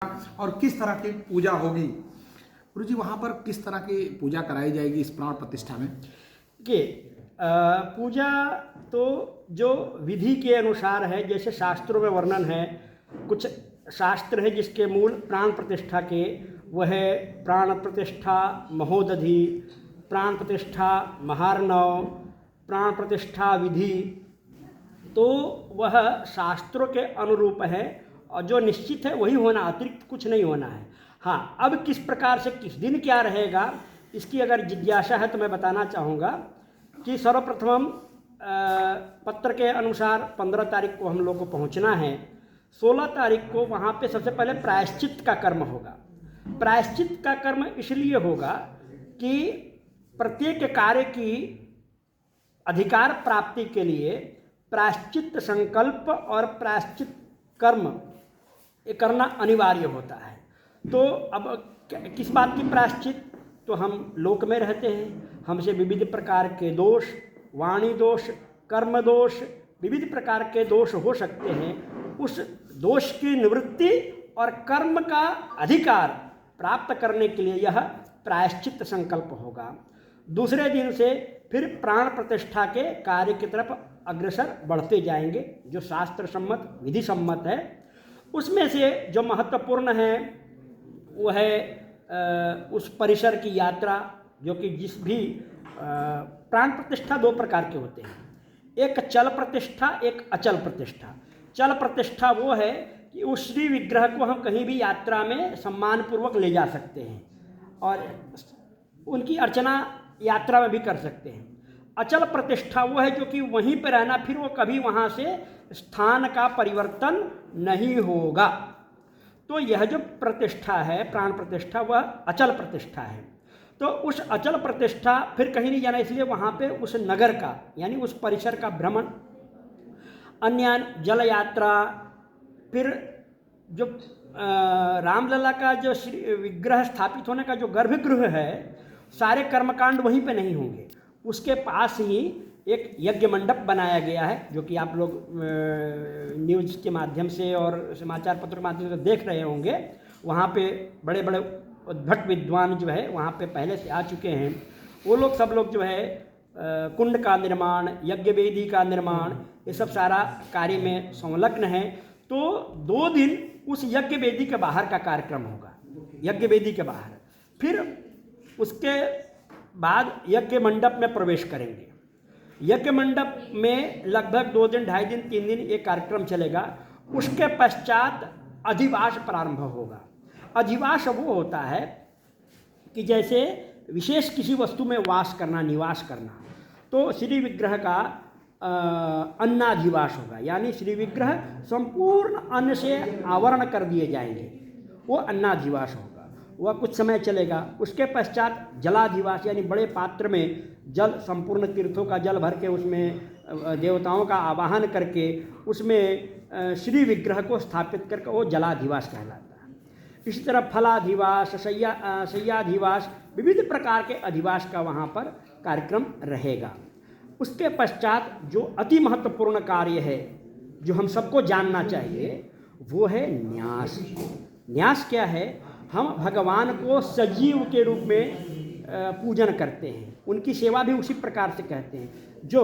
और किस तरह की पूजा होगी गुरु जी, वहाँ पर किस तरह की पूजा कराई जाएगी इस प्राण प्रतिष्ठा में? कि पूजा तो जो विधि के अनुसार है, जैसे शास्त्रों में वर्णन है। कुछ शास्त्र है जिसके मूल प्राण प्रतिष्ठा के, वह है प्राण प्रतिष्ठा महोदधि, प्राण प्रतिष्ठा महार्णव, प्राण प्रतिष्ठा विधि। तो वह शास्त्रों के अनुरूप है और जो निश्चित है वही होना, अतिरिक्त कुछ नहीं होना है। हाँ, अब किस प्रकार से किस दिन क्या रहेगा, इसकी अगर जिज्ञासा है तो मैं बताना चाहूँगा कि सर्वप्रथम पत्र के अनुसार 15 तारीख को हम लोग को पहुँचना है। 16 तारीख को वहाँ पे सबसे पहले प्रायश्चित का कर्म होगा। प्रायश्चित का कर्म इसलिए होगा कि प्रत्येक कार्य की अधिकार प्राप्ति के लिए प्रायश्चित संकल्प और प्रायश्चित कर्म ये करना अनिवार्य होता है। तो अब किस बात की प्रायश्चित? तो हम लोक में रहते हैं, हमसे विविध प्रकार के दोष, वाणी दोष, कर्म दोष, विविध प्रकार के दोष हो सकते हैं। उस दोष की निवृत्ति और कर्म का अधिकार प्राप्त करने के लिए यह प्रायश्चित संकल्प होगा। दूसरे दिन से फिर प्राण प्रतिष्ठा के कार्य की तरफ अग्रसर बढ़ते जाएंगे, जो शास्त्र सम्मत विधि सम्मत है। उसमें से जो महत्वपूर्ण है वो है उस परिसर की यात्रा, जो कि जिस भी प्राण प्रतिष्ठा दो प्रकार के होते हैं, एक चल प्रतिष्ठा, एक अचल प्रतिष्ठा। चल प्रतिष्ठा वो है कि उस श्री विग्रह को हम कहीं भी यात्रा में सम्मानपूर्वक ले जा सकते हैं और उनकी अर्चना यात्रा में भी कर सकते हैं। अचल प्रतिष्ठा वो है जो कि वहीं पर रहना, फिर वो कभी वहाँ से स्थान का परिवर्तन नहीं होगा। तो यह जो प्रतिष्ठा है प्राण प्रतिष्ठा, वह अचल प्रतिष्ठा है। तो उस अचल प्रतिष्ठा फिर कहीं नहीं जाना, इसलिए वहाँ पे उस नगर का यानी उस परिसर का भ्रमण, अन्य जल यात्रा, फिर जो रामलला का जो श्री विग्रह स्थापित होने का जो गर्भगृह है, सारे कर्मकांड वहीं पे नहीं होंगे। उसके पास ही एक यज्ञ मंडप बनाया गया है, जो कि आप लोग न्यूज़ के माध्यम से और समाचार पत्र के माध्यम से देख रहे होंगे। वहाँ पे बड़े बड़े उद्भट विद्वान जो है वहाँ पे पहले से आ चुके हैं। वो लोग सब लोग जो है कुंड का निर्माण, यज्ञ वेदी का निर्माण, ये सब सारा कार्य में संलग्न है। तो 2 दिन उस यज्ञ वेदी के बाहर का कार्यक्रम होगा, यज्ञ वेदी के बाहर। फिर उसके बाद यज्ञ मंडप में प्रवेश करेंगे। यज्ञ मंडप में लगभग 2 दिन, 2.5 दिन, 3 दिन ये कार्यक्रम चलेगा। उसके पश्चात अधिवास प्रारंभ होगा। अधिवास वो होता है कि जैसे विशेष किसी वस्तु में वास करना, निवास करना। तो श्री विग्रह का अन्नाधिवास होगा, यानी श्री विग्रह संपूर्ण अन्न से आवरण कर दिए जाएंगे, वो अन्नाधिवास होगा। वह कुछ समय चलेगा। उसके पश्चात जलाधिवास, यानी बड़े पात्र में जल, संपूर्ण तीर्थों का जल भर के उसमें देवताओं का आवाहन करके उसमें श्री विग्रह को स्थापित करके वो जलाधिवास कहलाता है। इसी तरह फलाधिवास, शय्याधिवास, विविध प्रकार के अधिवास का वहाँ पर कार्यक्रम रहेगा। उसके पश्चात जो अति महत्वपूर्ण कार्य है, जो हम सबको जानना चाहिए, वो है न्यास। न्यास क्या है? हम भगवान को सजीव के रूप में पूजन करते हैं, उनकी सेवा भी उसी प्रकार से कहते हैं। जो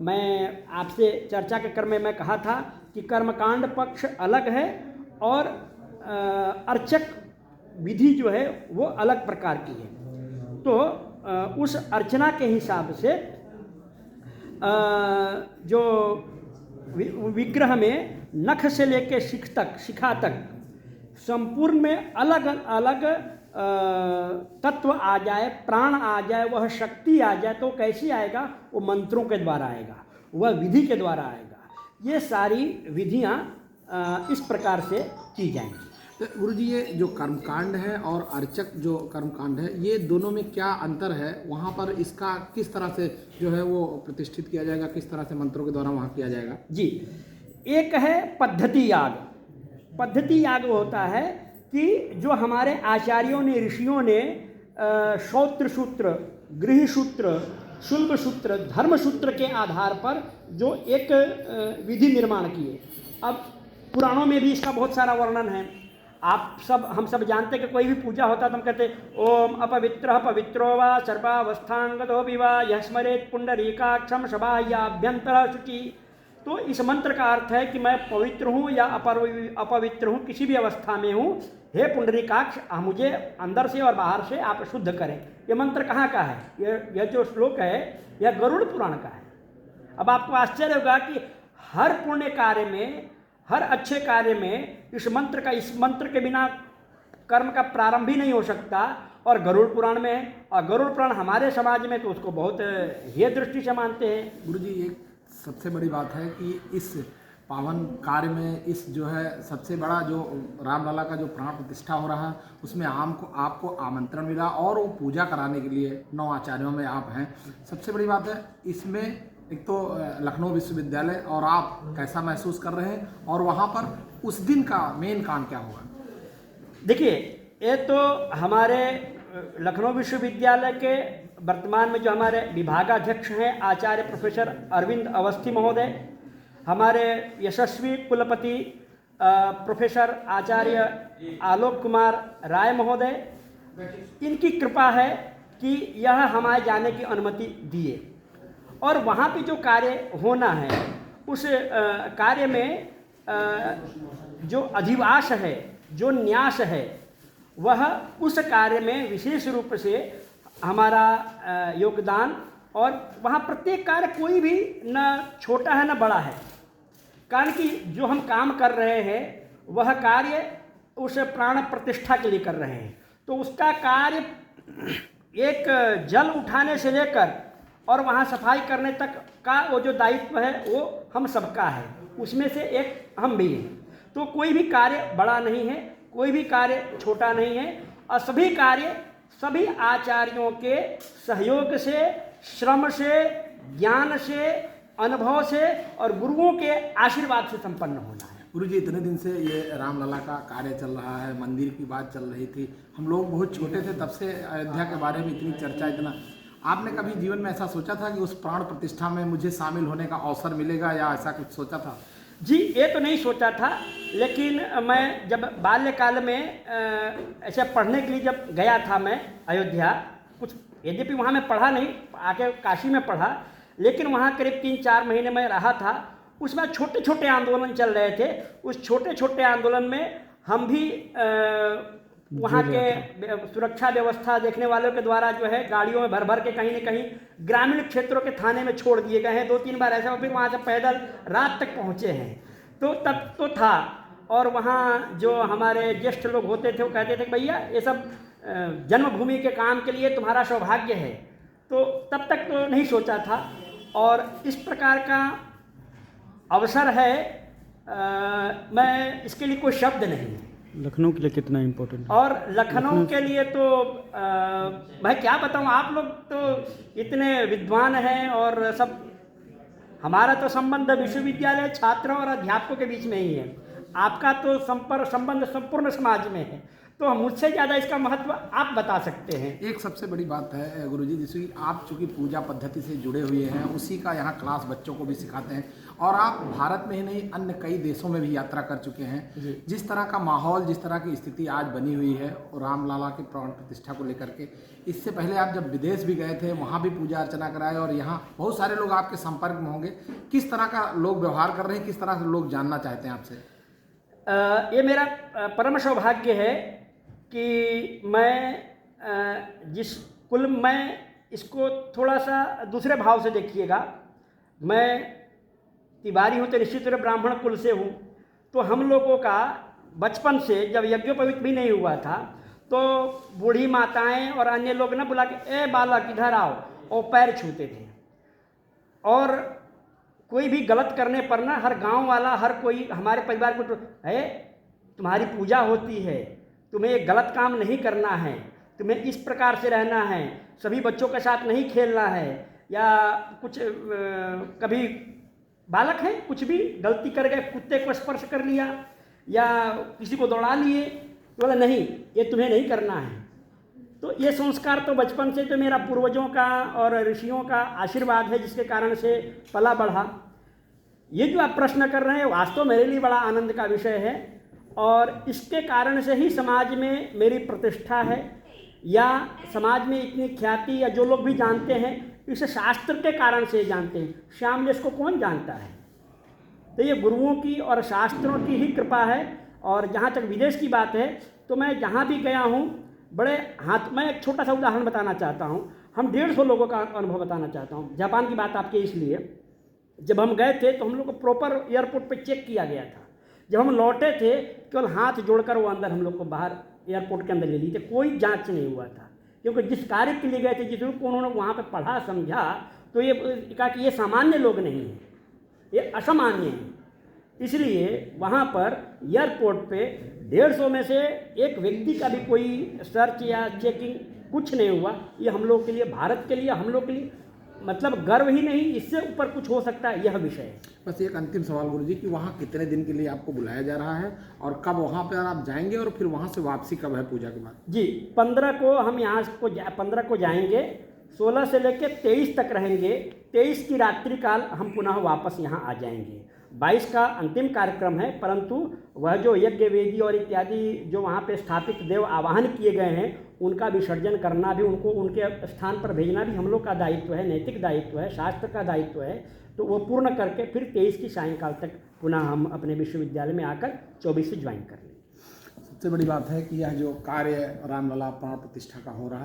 मैं आपसे चर्चा के क्रम में मैं कहा था कि कर्मकांड पक्ष अलग है और अर्चक विधि जो है वो अलग प्रकार की है। तो उस अर्चना के हिसाब से जो विग्रह में नख से लेकर शिखा तक संपूर्ण में अलग अलग तत्व आ जाए, प्राण आ जाए, वह शक्ति आ जाए। तो कैसे आएगा? वो मंत्रों के द्वारा आएगा, वह विधि के द्वारा आएगा। ये सारी विधियाँ इस प्रकार से की जाएंगी। तो गुरु जी, ये जो कर्मकांड है और अर्चक जो कर्मकांड है, ये दोनों में क्या अंतर है? वहाँ पर इसका किस तरह से जो है वो प्रतिष्ठित किया जाएगा, किस तरह से मंत्रों के द्वारा वहाँ किया जाएगा? जी, एक है पद्धति याग। पद्धति याग होता है कि जो हमारे आचार्यों ने, ऋषियों ने श्रौत्र सूत्र, गृह सूत्र, शुल्ब सूत्र, धर्म सूत्र के आधार पर जो एक विधि निर्माण किए। अब पुराणों में भी इसका बहुत सारा वर्णन है। हम सब जानते हैं कि कोई भी पूजा होता तो हम कहते ओम अपवित्रः पवित्रो वा सर्वावस्थांगतो विवा यः स्मरेत् पुंडरीकाक्षं सबाह्याभ्यंतरः शुचि। तो इस मंत्र का अर्थ है कि मैं पवित्र हूँ या अपवित्र हूँ, किसी भी अवस्था में हूँ, हे पुंडरीकाक्ष मुझे अंदर से और बाहर से आप शुद्ध करें। ये मंत्र कहाँ का है? यह जो श्लोक है यह गरुड़ पुराण का है। अब आपको आश्चर्य होगा कि हर पुण्य कार्य में, हर अच्छे कार्य में इस मंत्र के बिना कर्म का प्रारंभ ही नहीं हो सकता, और गरुड़ पुराण में है। और गरुड़ पुराण हमारे समाज में तो उसको बहुत हेय दृष्टि से मानते हैं। गुरुजी, एक सबसे बड़ी बात है कि इस पावन कार्य में इस जो है सबसे बड़ा जो रामलला का जो प्राण प्रतिष्ठा हो रहा है उसमें आपको आमंत्रण मिला और वो पूजा कराने के लिए 9 आचार्यों में आप हैं। सबसे बड़ी बात है इसमें, एक तो लखनऊ विश्वविद्यालय, और आप कैसा महसूस कर रहे हैं और वहाँ पर उस दिन का मेन काम क्या होगा? देखिए, ये तो हमारे लखनऊ विश्वविद्यालय के वर्तमान में जो हमारे विभागाध्यक्ष हैं आचार्य प्रोफेसर अरविंद अवस्थी महोदय, हमारे यशस्वी कुलपति प्रोफेसर आचार्य आलोक कुमार राय महोदय, इनकी कृपा है कि यह हमारे जाने की अनुमति दिए, और वहाँ पे जो कार्य होना है उस कार्य में जो अधिवास है, जो न्यास है, वह उस कार्य में विशेष रूप से हमारा योगदान, और वहाँ प्रत्येक कार्य कोई भी न छोटा है न बड़ा है, कारण कि जो हम काम कर रहे हैं वह कार्य उस प्राण प्रतिष्ठा के लिए कर रहे हैं। तो उसका कार्य एक जल उठाने से लेकर और वहाँ सफाई करने तक का वो जो दायित्व है वो हम सबका है, उसमें से एक हम भी हैं। तो कोई भी कार्य बड़ा नहीं है, कोई भी कार्य छोटा नहीं है, और सभी कार्य सभी आचार्यों के सहयोग से, श्रम से, ज्ञान से, अनुभव से और गुरुओं के आशीर्वाद से संपन्न होना है। गुरुजी, इतने दिन से ये रामलला का कार्य चल रहा है, मंदिर की बात चल रही थी, हम लोग बहुत छोटे थे तब से अयोध्या के बारे में इतनी चर्चा, इतना आपने कभी जीवन में ऐसा सोचा था कि उस प्राण प्रतिष्ठा में मुझे शामिल होने का अवसर मिलेगा, या ऐसा कुछ सोचा था? जी, ये तो नहीं सोचा था, लेकिन मैं जब बाल्यकाल में ऐसे पढ़ने के लिए जब गया था मैं अयोध्या, कुछ यद्यपि वहाँ मैं पढ़ा नहीं, आके काशी में पढ़ा, लेकिन वहाँ करीब 3-4 महीने में रहा था। उसमें छोटे छोटे आंदोलन चल रहे थे। उस छोटे छोटे आंदोलन में हम भी वहाँ के सुरक्षा व्यवस्था देखने वालों के द्वारा जो है गाड़ियों में भर भर के कहीं न कहीं ग्रामीण क्षेत्रों के थाने में छोड़ दिए गए हैं। 2-3 बार ऐसा, फिर वहाँ से पैदल रात तक पहुँचे हैं। तो तब तो था, और वहाँ जो हमारे ज्येष्ठ लोग होते थे वो कहते थे कि भैया ये सब जन्मभूमि के काम के लिए तुम्हारा सौभाग्य है। तो तब तक तो नहीं सोचा था, और इस प्रकार का अवसर है, मैं इसके लिए कोई शब्द नहीं है। लखनऊ के लिए कितना इम्पोर्टेंट है? और लखनऊ के लिए तो मैं क्या बताऊं, आप लोग तो इतने विद्वान हैं, और सब हमारा तो संबंध विश्वविद्यालय छात्रों और अध्यापकों के बीच में ही है। आपका तो संबंध संपूर्ण समाज में है, तो मुझसे ज़्यादा इसका महत्व आप बता सकते हैं। एक सबसे बड़ी बात है गुरुजी, जैसे कि आप चूँकि पूजा पद्धति से जुड़े हुए हैं, उसी का यहाँ क्लास बच्चों को भी सिखाते हैं, और आप भारत में ही नहीं अन्य कई देशों में भी यात्रा कर चुके हैं। जिस तरह का माहौल, जिस तरह की स्थिति आज बनी हुई है और रामलला के प्राण प्रतिष्ठा को लेकर के, इससे पहले आप जब विदेश भी गए थे, वहाँ भी पूजा अर्चना कराए, और यहाँ बहुत सारे लोग आपके संपर्क में होंगे, किस तरह का लोग व्यवहार कर रहे हैं, किस तरह से लोग जानना चाहते हैं आपसे? ये मेरा परम सौभाग्य है कि मैं जिस कुल में, इसको थोड़ा सा दूसरे भाव से देखिएगा, मैं तिवारी हूँ तो निश्चित रूप ब्राह्मण कुल से हूँ। तो हम लोगों का बचपन से, जब यज्ञोपवीत भी नहीं हुआ था, तो बूढ़ी माताएं और अन्य लोग ना बुला के ए बालक इधर आओ, और पैर छूते थे। और कोई भी गलत करने पर ना हर गांव वाला, हर कोई हमारे परिवार को है, तुम्हारी पूजा होती है, तुम्हें एक गलत काम नहीं करना है, तुम्हें इस प्रकार से रहना है, सभी बच्चों के साथ नहीं खेलना है, या कुछ कभी बालक हैं कुछ भी गलती कर गए, कुत्ते को स्पर्श कर लिया या किसी को दौड़ा लिए, तो बोला नहीं, ये तुम्हें नहीं करना है। तो ये संस्कार तो बचपन से तो मेरा पूर्वजों का और ऋषियों का आशीर्वाद है, जिसके कारण से पला बढ़ा। ये जो आप प्रश्न कर रहे हैं वास्तव मेरे लिए बड़ा आनंद का विषय है, और इसके कारण से ही समाज में मेरी प्रतिष्ठा है, या समाज में इतनी ख्याति, या जो लोग भी जानते हैं इसे शास्त्र के कारण से जानते हैं। श्यामलेश को कौन जानता है? तो ये गुरुओं की और शास्त्रों की ही कृपा है। और जहाँ तक विदेश की बात है तो मैं जहाँ भी गया हूँ बड़े हाथ, मैं एक छोटा सा उदाहरण बताना चाहता हूँ। हम 150 लोगों का अनुभव बताना चाहता हूँ। जापान की बात आपके इसलिए, जब हम गए थे तो हम लोग को प्रॉपर एयरपोर्ट पे चेक किया गया था। जब हम लौटे थे केवल हाथ जोड़कर वो अंदर हम लोग को बाहर एयरपोर्ट के अंदर ले लिए थे, कोई जांच नहीं हुआ था। क्योंकि जिस कार्य के लिए गए थे, जिस रूप को उन्होंने वहाँ पे पढ़ा समझा, तो ये कहा कि ये सामान्य लोग नहीं हैं, ये असामान्य हैं। इसलिए वहाँ पर एयरपोर्ट पे 150 में से एक व्यक्ति का भी कोई सर्च या चेकिंग कुछ नहीं हुआ। ये हम लोग के लिए, भारत के लिए, हम लोग के लिए मतलब गर्व ही नहीं, इससे ऊपर कुछ हो सकता है, यह विषय है। बस एक अंतिम सवाल गुरुजी कि वहाँ कितने दिन के लिए आपको बुलाया जा रहा है और कब वहाँ पर आप जाएंगे, और फिर वहाँ से वापसी कब है पूजा के बाद? जी, 15 को हम यहाँ को 15 को जाएंगे, 16 से लेकर 23 तक रहेंगे। 23 की रात्रि काल हम पुनः वापस यहाँ आ जाएंगे। 22 का अंतिम कार्यक्रम है, परंतु वह जो यज्ञ वेदी और इत्यादि जो वहाँ पे स्थापित देव आवाहन किए गए हैं उनका विसर्जन करना भी, उनको उनके स्थान पर भेजना भी हम लोग का दायित्व है, नैतिक दायित्व है, शास्त्र का दायित्व है। तो वो पूर्ण करके फिर 23 की सायंकाल तक पुनः हम अपने विश्वविद्यालय में आकर 24 से ज्वाइन कर लेंगे। सबसे बड़ी बात है कि यह जो कार्य रामलला प्राण प्रतिष्ठा का हो रहा है